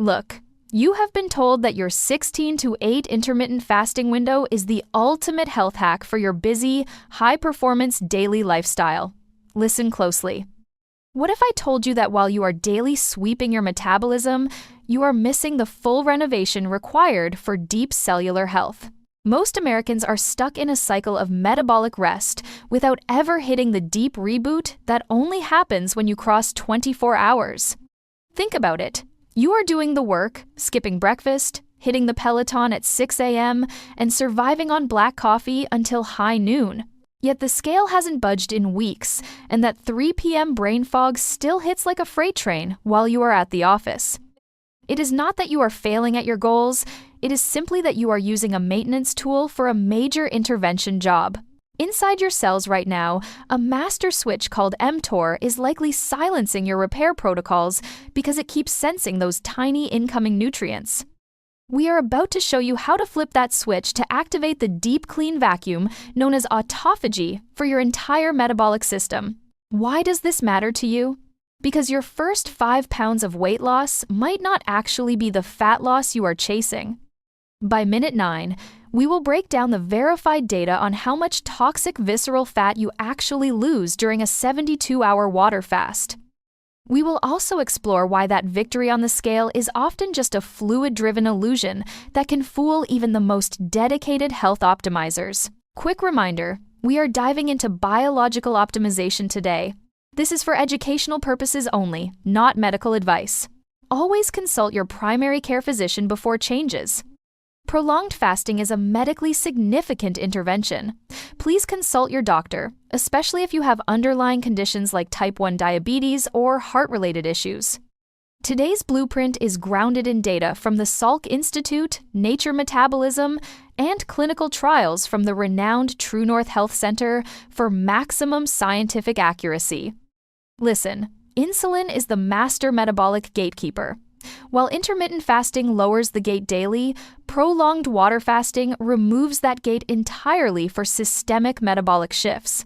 Look, you have been told that your 16 to 8 intermittent fasting window is the ultimate health hack for your busy, high-performance daily lifestyle. Listen closely. What if I told you that while you are daily sweeping your metabolism, you are missing the full renovation required for deep cellular health? Most Americans are stuck in a cycle of metabolic rest without ever hitting the deep reboot that only happens when you cross 24 hours. Think about it. You are doing the work, skipping breakfast, hitting the Peloton at 6 a.m., and surviving on black coffee until high noon. Yet the scale hasn't budged in weeks, and that 3 p.m. brain fog still hits like a freight train while you are at the office. It is not that you are failing at your goals, it is simply that you are using a maintenance tool for a major intervention job. Inside your cells right now, a master switch called mTOR is likely silencing your repair protocols because it keeps sensing those tiny incoming nutrients. We are about to show you how to flip that switch to activate the deep clean vacuum known as autophagy for your entire metabolic system. Why does this matter to you? Because your first 5 pounds of weight loss might not actually be the fat loss you are chasing. By minute 9, we will break down the verified data on how much toxic visceral fat you actually lose during a 72-hour water fast. We will also explore why that victory on the scale is often just a fluid-driven illusion that can fool even the most dedicated health optimizers. Quick reminder, we are diving into biological optimization today. This is for educational purposes only, not medical advice. Always consult your primary care physician before changes. Prolonged fasting is a medically significant intervention. Please consult your doctor, especially if you have underlying conditions like type 1 diabetes or heart-related issues. Today's blueprint is grounded in data from the Salk Institute, Nature Metabolism, and clinical trials from the renowned True North Health Center for maximum scientific accuracy. Listen, insulin is the master metabolic gatekeeper. While intermittent fasting lowers the gate daily, prolonged water fasting removes that gate entirely for systemic metabolic shifts.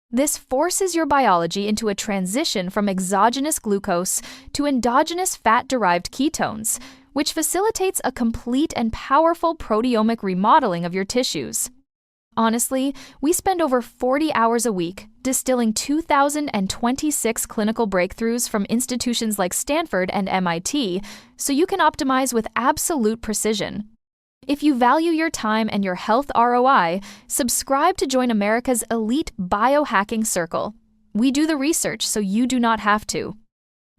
This forces your biology into a transition from exogenous glucose to endogenous fat-derived ketones, which facilitates a complete and powerful proteomic remodeling of your tissues. Honestly, we spend over 40 hours a week distilling 2,026 clinical breakthroughs from institutions like Stanford and MIT so you can optimize with absolute precision. If you value your time and your health ROI, subscribe to join America's elite biohacking circle. We do the research so you do not have to.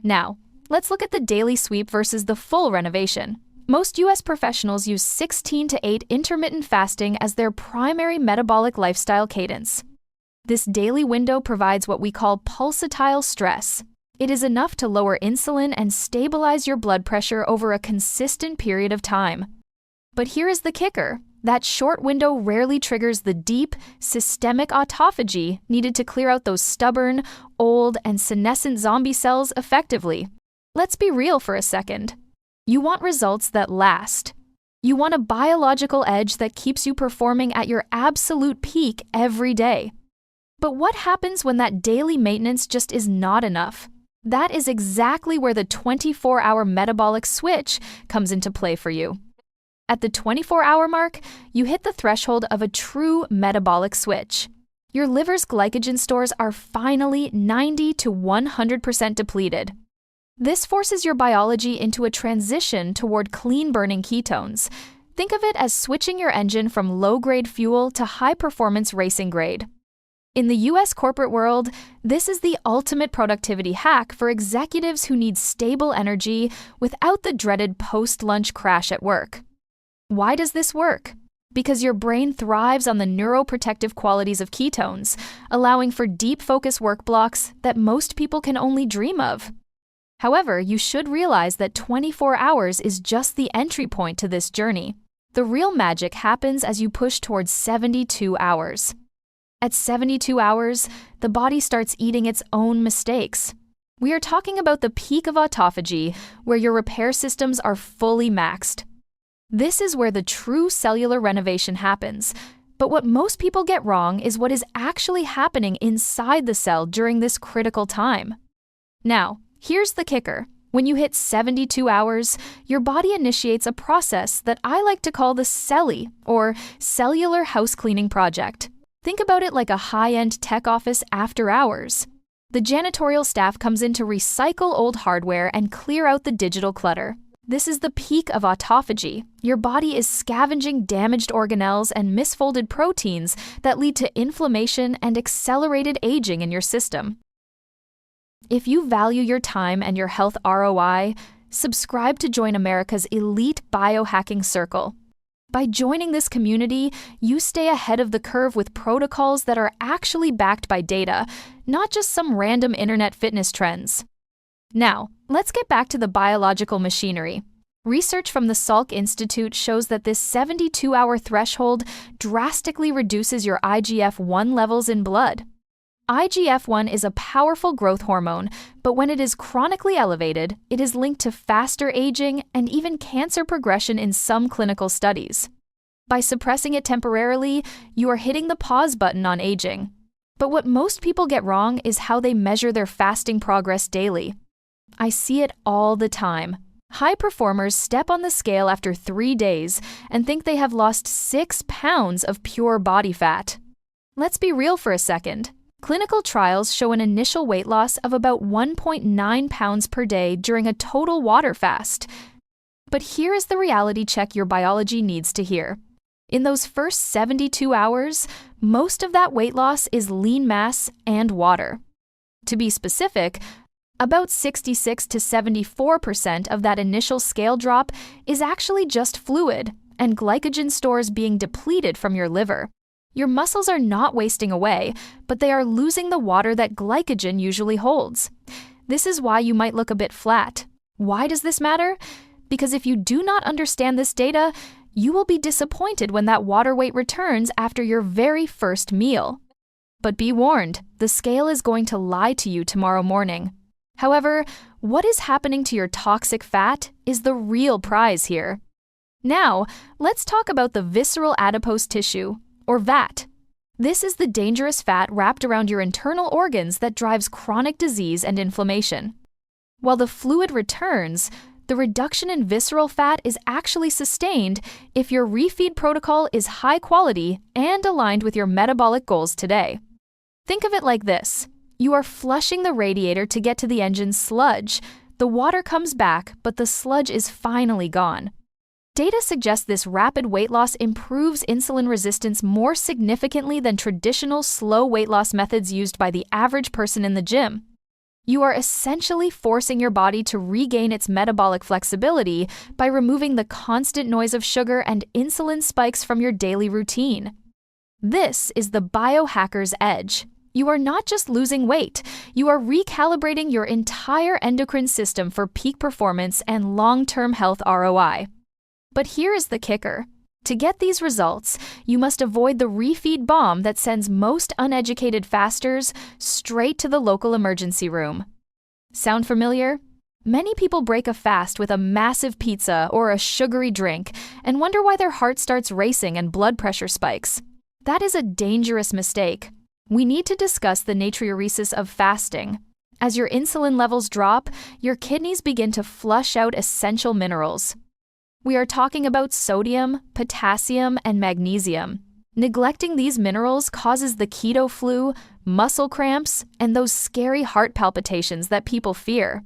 Now, let's look at the daily sweep versus the full renovation. Most U.S. professionals use 16 to 8 intermittent fasting as their primary metabolic lifestyle cadence. This daily window provides what we call pulsatile stress. It is enough to lower insulin and stabilize your blood pressure over a consistent period of time. But here is the kicker. That short window rarely triggers the deep, systemic autophagy needed to clear out those stubborn, old, and senescent zombie cells effectively. Let's be real for a second. You want results that last. You want a biological edge that keeps you performing at your absolute peak every day. But what happens when that daily maintenance just is not enough? That is exactly where the 24-hour metabolic switch comes into play for you. At the 24-hour mark, you hit the threshold of a true metabolic switch. Your liver's glycogen stores are finally 90 to 100% depleted. This forces your biology into a transition toward clean-burning ketones. Think of it as switching your engine from low-grade fuel to high-performance racing grade. In the U.S. corporate world, this is the ultimate productivity hack for executives who need stable energy without the dreaded post-lunch crash at work. Why does this work? Because your brain thrives on the neuroprotective qualities of ketones, allowing for deep focus work blocks that most people can only dream of. However, you should realize that 24 hours is just the entry point to this journey. The real magic happens as you push towards 72 hours. At 72 hours, the body starts eating its own mistakes. We are talking about the peak of autophagy, where your repair systems are fully maxed. This is where the true cellular renovation happens, but what most people get wrong is what is actually happening inside the cell during this critical time. Now, here's the kicker. When you hit 72 hours, your body initiates a process that I like to call the CELI, or Cellular House Cleaning Project. Think about it like a high-end tech office after hours. The janitorial staff comes in to recycle old hardware and clear out the digital clutter. This is the peak of autophagy. Your body is scavenging damaged organelles and misfolded proteins that lead to inflammation and accelerated aging in your system. If you value your time and your health ROI, subscribe to join America's elite biohacking circle. By joining this community, you stay ahead of the curve with protocols that are actually backed by data, not just some random internet fitness trends. Now, let's get back to the biological machinery. Research from the Salk Institute shows that this 72-hour threshold drastically reduces your IGF-1 levels in blood. IGF-1 is a powerful growth hormone, but when it is chronically elevated, it is linked to faster aging and even cancer progression in some clinical studies. By suppressing it temporarily, you are hitting the pause button on aging. But what most people get wrong is how they measure their fasting progress daily. I see it all the time. High performers step on the scale after 3 days and think they have lost 6 pounds of pure body fat. Let's be real for a second. Clinical trials show an initial weight loss of about 1.9 pounds per day during a total water fast. But here is the reality check your biology needs to hear. In those first 72 hours, most of that weight loss is lean mass and water. To be specific, about 66 to 74% of that initial scale drop is actually just fluid and glycogen stores being depleted from your liver. Your muscles are not wasting away, but they are losing the water that glycogen usually holds. This is why you might look a bit flat. Why does this matter? Because if you do not understand this data, you will be disappointed when that water weight returns after your very first meal. But be warned, the scale is going to lie to you tomorrow morning. However, what is happening to your toxic fat is the real prize here. Now, let's talk about the visceral adipose tissue, or VAT. This is the dangerous fat wrapped around your internal organs that drives chronic disease and inflammation. While the fluid returns, the reduction in visceral fat is actually sustained if your refeed protocol is high quality and aligned with your metabolic goals today. Think of it like this. You are flushing the radiator to get to the engine's sludge. The water comes back, but the sludge is finally gone. Data suggests this rapid weight loss improves insulin resistance more significantly than traditional slow weight loss methods used by the average person in the gym. You are essentially forcing your body to regain its metabolic flexibility by removing the constant noise of sugar and insulin spikes from your daily routine. This is the biohacker's edge. You are not just losing weight, you are recalibrating your entire endocrine system for peak performance and long-term health ROI. But here is the kicker. To get these results, you must avoid the refeed bomb that sends most uneducated fasters straight to the local emergency room. Sound familiar? Many people break a fast with a massive pizza or a sugary drink and wonder why their heart starts racing and blood pressure spikes. That is a dangerous mistake. We need to discuss the natriuresis of fasting. As your insulin levels drop, your kidneys begin to flush out essential minerals. We are talking about sodium, potassium, and magnesium. Neglecting these minerals causes the keto flu, muscle cramps, and those scary heart palpitations that people fear.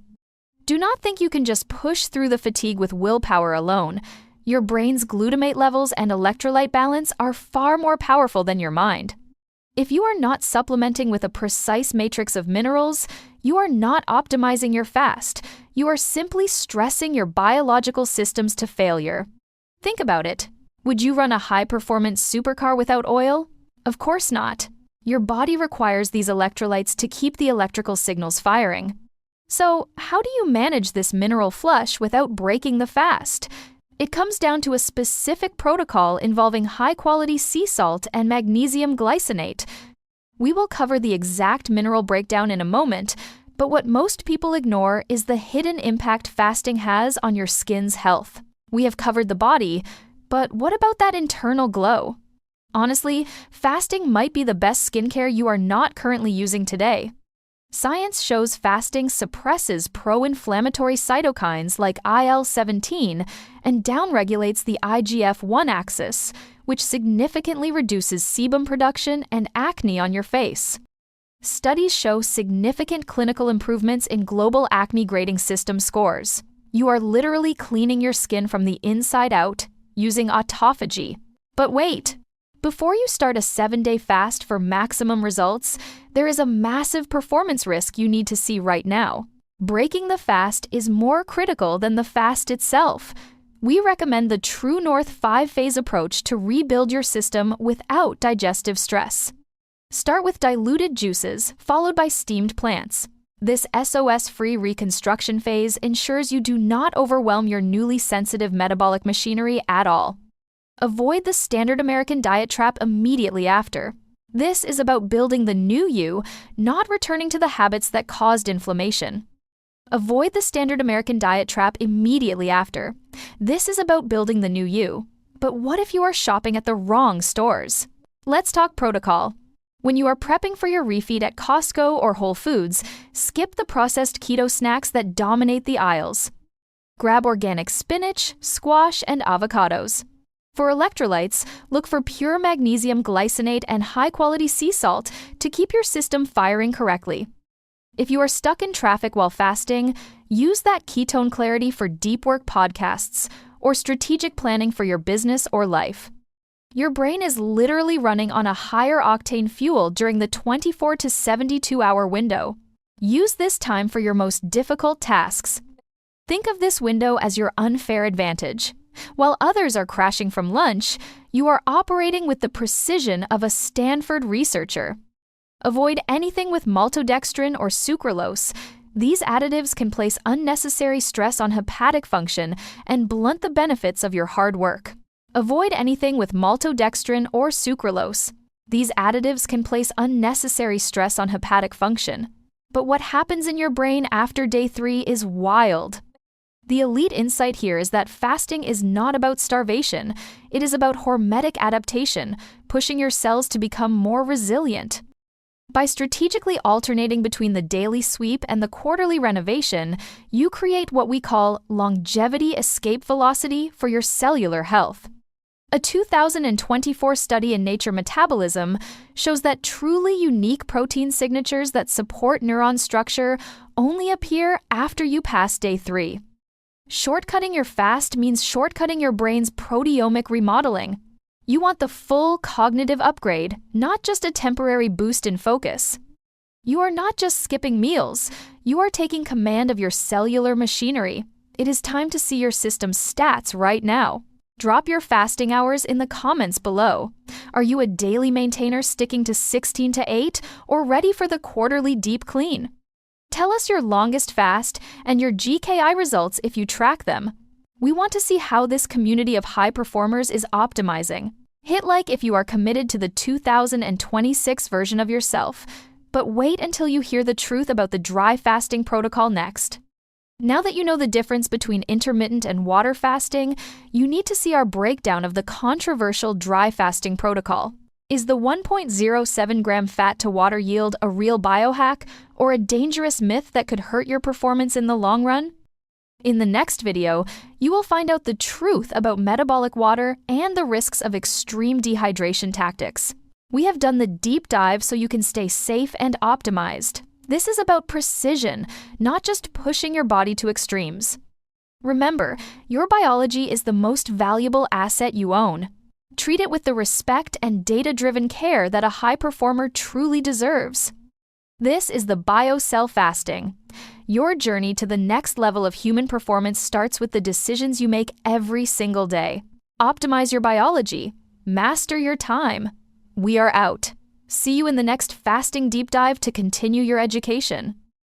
Do not think you can just push through the fatigue with willpower alone. Your brain's glutamate levels and electrolyte balance are far more powerful than your mind. If you are not supplementing with a precise matrix of minerals, you are not optimizing your fast. You are simply stressing your biological systems to failure. Think about it. Would you run a high-performance supercar without oil? Of course not. Your body requires these electrolytes to keep the electrical signals firing. So, how do you manage this mineral flush without breaking the fast? It comes down to a specific protocol involving high-quality sea salt and magnesium glycinate. We will cover the exact mineral breakdown in a moment, but what most people ignore is the hidden impact fasting has on your skin's health. We have covered the body, but what about that internal glow? Honestly, fasting might be the best skincare you are not currently using today. Science shows fasting suppresses pro-inflammatory cytokines like IL-17 and downregulates the IGF-1 axis, which significantly reduces sebum production and acne on your face. Studies show significant clinical improvements in global acne grading system scores. You are literally cleaning your skin from the inside out using autophagy. But wait! Before you start a 7-day fast for maximum results, there is a massive performance risk you need to see right now. Breaking the fast is more critical than the fast itself. We recommend the True North 5-phase approach to rebuild your system without digestive stress. Start with diluted juices, followed by steamed plants. This SOS-free reconstruction phase ensures you do not overwhelm your newly sensitive metabolic machinery at all. Avoid the standard American diet trap immediately after. This is about building the new you, not returning to the habits that caused inflammation. Avoid the standard American diet trap immediately after. This is about building the new you. But what if you are shopping at the wrong stores? Let's talk protocol. When you are prepping for your refeed at Costco or Whole Foods, skip the processed keto snacks that dominate the aisles. Grab organic spinach, squash, and avocados. For electrolytes, look for pure magnesium glycinate and high-quality sea salt to keep your system firing correctly. If you are stuck in traffic while fasting, use that ketone clarity for deep work podcasts or strategic planning for your business or life. Your brain is literally running on a higher octane fuel during the 24 to 72-hour window. Use this time for your most difficult tasks. Think of this window as your unfair advantage. While others are crashing from lunch, you are operating with the precision of a Stanford researcher. Avoid anything with maltodextrin or sucralose. These additives can place unnecessary stress on hepatic function and blunt the benefits of your hard work. Avoid anything with maltodextrin or sucralose. These additives can place unnecessary stress on hepatic function. But what happens in your brain after day 3 is wild. The elite insight here is that fasting is not about starvation. It is about hormetic adaptation, pushing your cells to become more resilient. By strategically alternating between the daily sweep and the quarterly renovation, you create what we call longevity escape velocity for your cellular health. A 2024 study in Nature Metabolism shows that truly unique protein signatures that support neuron structure only appear after you pass day 3. Shortcutting your fast means shortcutting your brain's proteomic remodeling. You want the full cognitive upgrade, not just a temporary boost in focus. You are not just skipping meals, you are taking command of your cellular machinery. It is time to see your system's stats right now. Drop your fasting hours in the comments below. Are you a daily maintainer sticking to 16 to 8 or ready for the quarterly deep clean? Tell us your longest fast and your GKI results if you track them. We want to see how this community of high performers is optimizing. Hit like if you are committed to the 2026 version of yourself, but wait until you hear the truth about the dry fasting protocol next. Now that you know the difference between intermittent and water fasting, you need to see our breakdown of the controversial dry fasting protocol. Is the 1.07 gram fat to water yield a real biohack or a dangerous myth that could hurt your performance in the long run? In the next video, you will find out the truth about metabolic water and the risks of extreme dehydration tactics. We have done the deep dive so you can stay safe and optimized. This is about precision, not just pushing your body to extremes. Remember, your biology is the most valuable asset you own. Treat it with the respect and data-driven care that a high performer truly deserves. This is the BioCell Fasting. Your journey to the next level of human performance starts with the decisions you make every single day. Optimize your biology. Master your time. We are out. See you in the next fasting deep dive to continue your education.